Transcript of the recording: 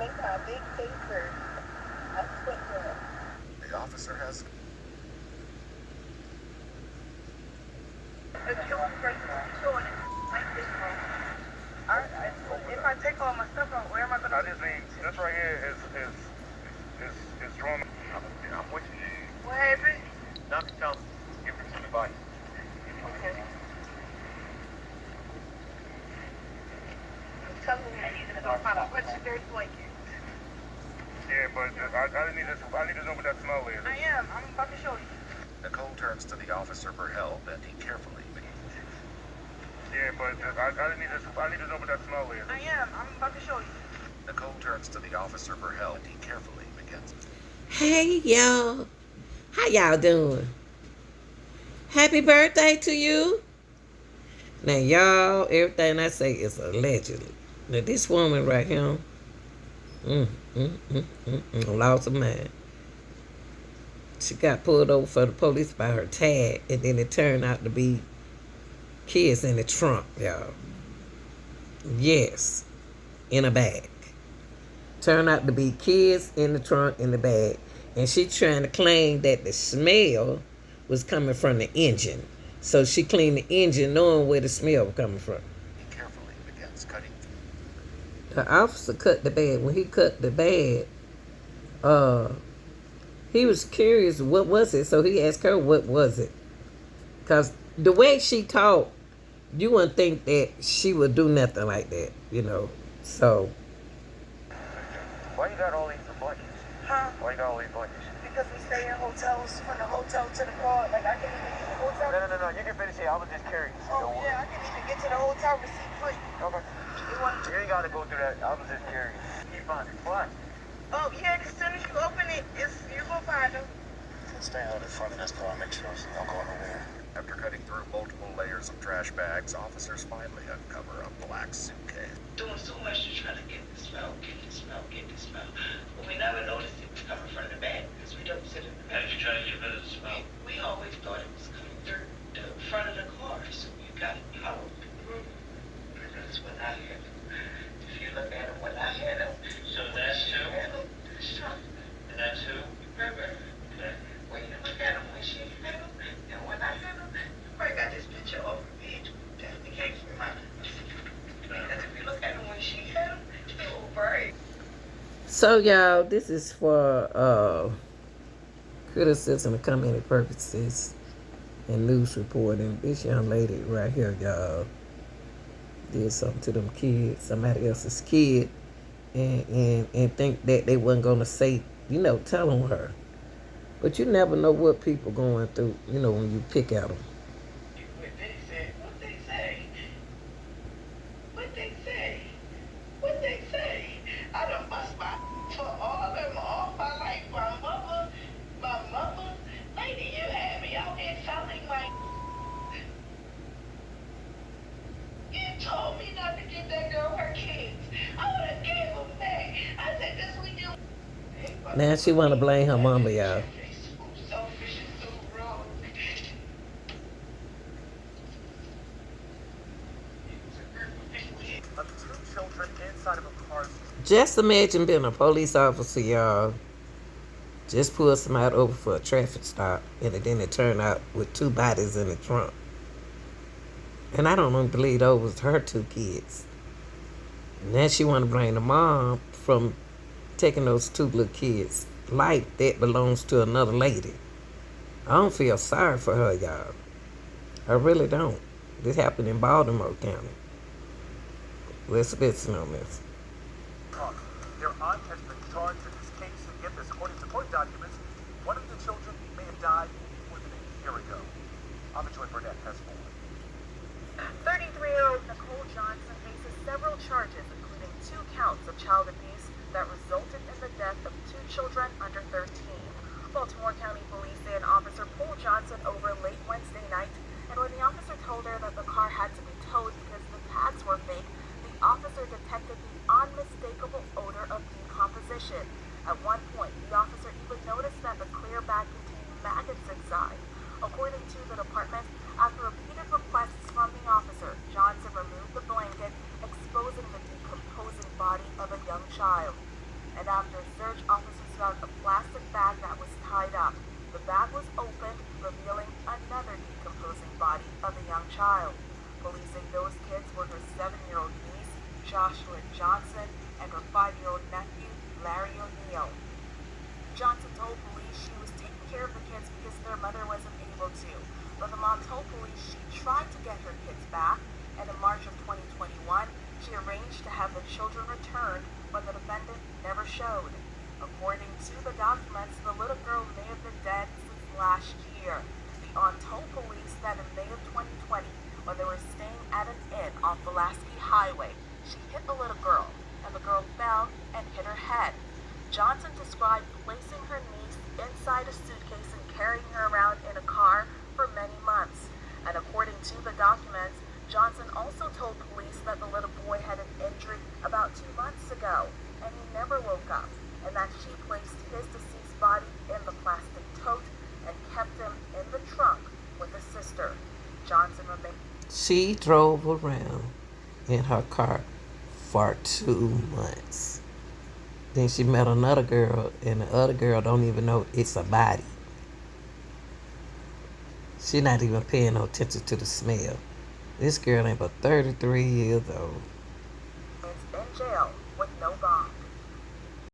Make my big paper. I swear. The officer has. The children showing it like this one. If I take all my stuff out, where am I gonna? I just need this right here is drawn. I'm with you. What happened? Nothing. Tell me. Give me some advice. Okay. I'm telling you, I need to go find a bunch of dirty blankets. Yeah, but I need this. I need to know what that smell is. I am. I'm about to show you. Nicole turns to the officer for help, and he carefully. Yeah, but I need this. I need to know what that smell is. I am. I'm about to show you. Nicole turns to the officer for help, and he carefully begins. Hey y'all, how y'all doing? Happy birthday to you. Now y'all, everything I say is allegedly. Now this woman right here, lost her mind. She got pulled over for the police by her tag, and then it turned out to be kids in the trunk, y'all. Yes, in a bag. Turned out to be kids in the trunk in the bag. And she trying to claim that the smell was coming from the engine. So she cleaned the engine knowing where the smell was coming from. He carefully begins cutting. The officer cut the bag. When he cut the bag, he was curious what was it. So he asked her what was it. Because the way she talked, you wouldn't think that she would do nothing like that, you know. So Why you got all these blankets? Huh? Why you got all these blankets? Because we stay in hotels, from the hotel to the car. Like, I can't even get to the hotel. No. You can finish here. I was just curious. Oh, yeah, I can't even get to the hotel receipt free. Okay. You ain't got to go through that. I was just curious. You find it. Why? Oh, yeah, as soon as you open it, you're going to find them. Stay out in front of this car. Make sure it's not going nowhere. After cutting through multiple layers of trash bags, officers finally uncover a black suitcase. Doing so much to try to get the smell. But we never noticed it was coming from the back because we don't sit in the back. How did you try to get rid of the smell? We always thought it was coming through the front of the car, so you got it powered through. Because when I had them, if you look at them, when I had them, So that's who? And that's who? remember, when you look at them, when she had them, and when I had them, you probably got this picture over me. That's the case for mine. Because if you look at them when she had them, they were bright. So y'all, this is for criticism and commenting purposes and news reporting. This young lady right here, y'all, did something to them kids, somebody else's kid, and think that they wasn't gonna say, you know, tell on her. But you never know what people going through, you know, when you pick at them. What they say? What they say? What they say? What they say? I done bust my for all them all my life. My mother, lady, you had me out here selling my. You told me not to give that girl her kids. I would have gave them back. I said this when you. Now she want to blame her mama, y'all. So selfish and so wrong. Of two children inside of a car. Just imagine being a police officer, y'all. Just pull somebody over for a traffic stop, and then it turned out with two bodies in the trunk. And I don't even believe those was her two kids. And then she want to blame the mom from taking those two little kids' life that belongs to another lady. I don't feel sorry for her, y'all. I really don't. This happened in Baltimore County. Let's listen on this. Their aunt has been charged in this case, and get this, according to court documents, one of the children may have died more than a year ago. Joy Burnett has more. 33-year-old Nicole Johnson faces several charges, including 2 counts of child abuse that resulted in the death of 2 children under 13. Baltimore County Police say an officer pulled Johnson over late Wednesday night, and when the officer told her that the car had to be towed because the tags were fake, the officer detected the unmistakable odor of decomposition. At one point, the officer even noticed that the clear bag contained maggots inside. According to the department, after repeated requests from the officer, Johnson removed the blanket, exposing the decomposing body of a young child. after a search, officers found a plastic bag that was tied up. The bag was opened, revealing another decomposing body of a young child. Police say those kids were her 7-year-old niece, Joshua Johnson, and her 5-year-old nephew, Larry O'Neill. Johnson told police she was taking care of the kids because their mother wasn't able to. But the mom told police she tried to get her kids back, and in March of 2021, she arranged to have the children returned, but the defendant never showed. According to the documents, the little girl may have been dead since last year. The aunt told police that in May of 2020, when they were staying at an inn off Pulaski Highway, she hit the little girl, and the girl fell and hit her head. Johnson described placing her niece inside a suitcase and carrying her around in a car for many months. And according to the documents, Johnson also told police that the little boy had an injury about 2 months ago, and he never woke up, and that she placed his deceased body in the plastic tote and kept him in the trunk with his sister. Johnson remained. She drove around in her car for 2 months. Then she met another girl, and the other girl don't even know it's a body. She not even paying no attention to the smell. This girl ain't but 33 years old. In jail with no bond.